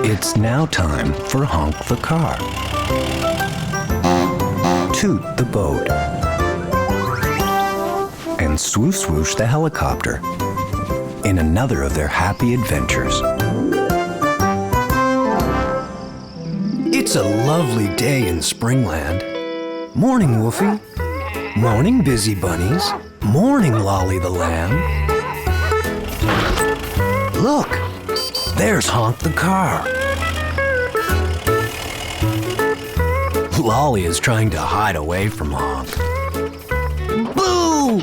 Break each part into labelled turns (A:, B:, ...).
A: It's now time for Honk the car, Toot the boat, and Swoosh Swoosh the helicopter in another of their happy adventures. It's a lovely day in Springland. Morning, Woofy. Morning, Busy Bunnies. Morning, Lolly the lamb. Look, there's Honk the car. Lolly is trying to hide away from Honk. Boo!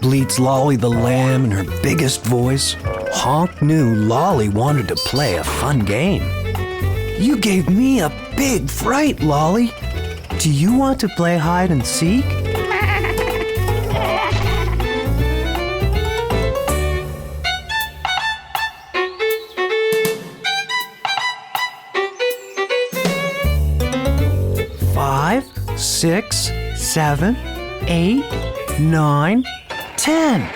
A: Bleats Lolly the lamb in her biggest voice. Honk knew Lolly wanted to play a fun game. You gave me a big fright, Lolly. Do you want to play hide and seek? Five, 6, 7, 8, 9, 10,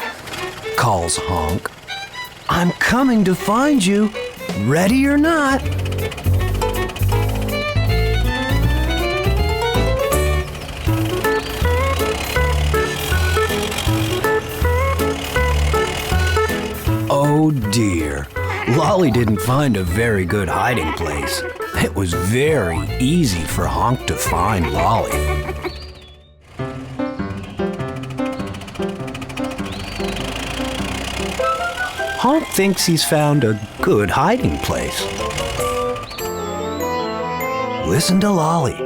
A: calls Honk. I'm coming to find you, ready or not. Oh dear, Lolly didn't find a very good hiding place. It was very easy for Honk to find Lolly. Honk thinks he's found a good hiding place. Listen to Lolly.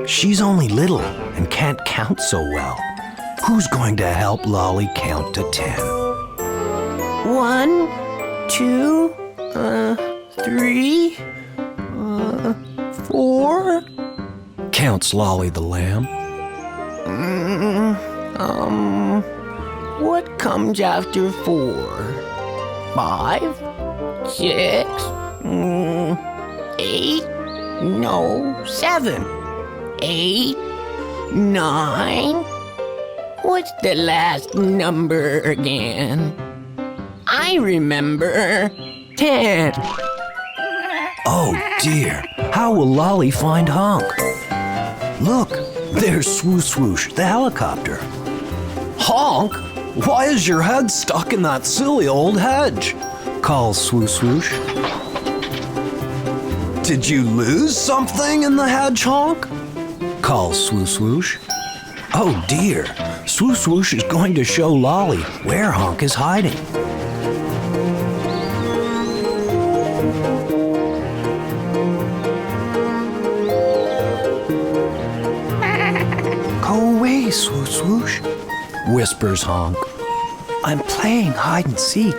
A: She's only little and can't count so well. Who's going to help Lolly count to 10? 1, 2, 3, 4, counts Lolly the lamb. What comes after 4? 5, 6, 8, no, 7, 8, 9. What's the last number again? I remember 10. Oh dear, how will Lolly find Honk? Look, there's Swoosh Swoosh, the helicopter. Honk, why is your head stuck in that silly old hedge? Calls Swoosh Swoosh. Did you lose something in the hedge, Honk? Calls Swoosh Swoosh. Oh dear, Swoosh Swoosh is going to show Lolly where Honk is hiding. Go away, Swoosh Swoosh, whispers Honk. I'm playing hide and seek,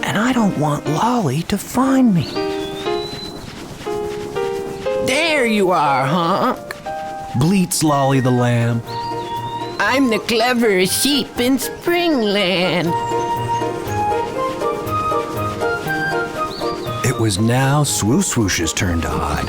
A: and I don't want Lolly to find me. There you are, Honk, bleats Lolly the lamb. I'm the cleverest sheep in Springland. It was now Swoosh Swoosh's turn to hide.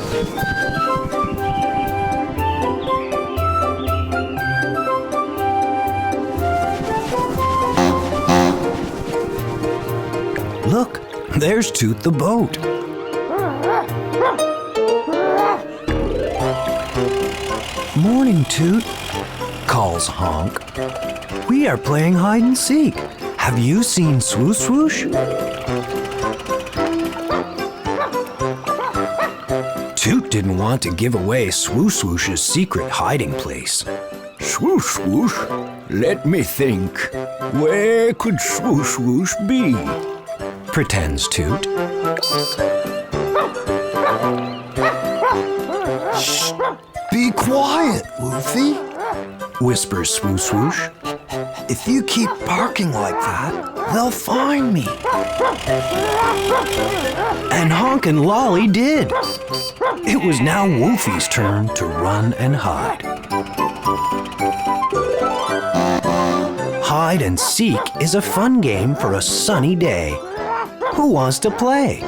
A: Look, there's Toot the boat. Morning, Toot, calls Honk. We are playing hide and seek. Have you seen Swoosh Swoosh? Toot didn't want to give away Swoosh Swoosh's secret hiding place. Swoosh Swoosh, let me think. Where could Swoosh Swoosh be? Pretends Toot. Shh! Be quiet, Woofy, whispers Swoosh Swoosh. If you keep barking like that, they'll find me. And Honk and Lolly did. It was now Woofy's turn to run and hide. Hide and seek is a fun game for a sunny day. Who wants to play?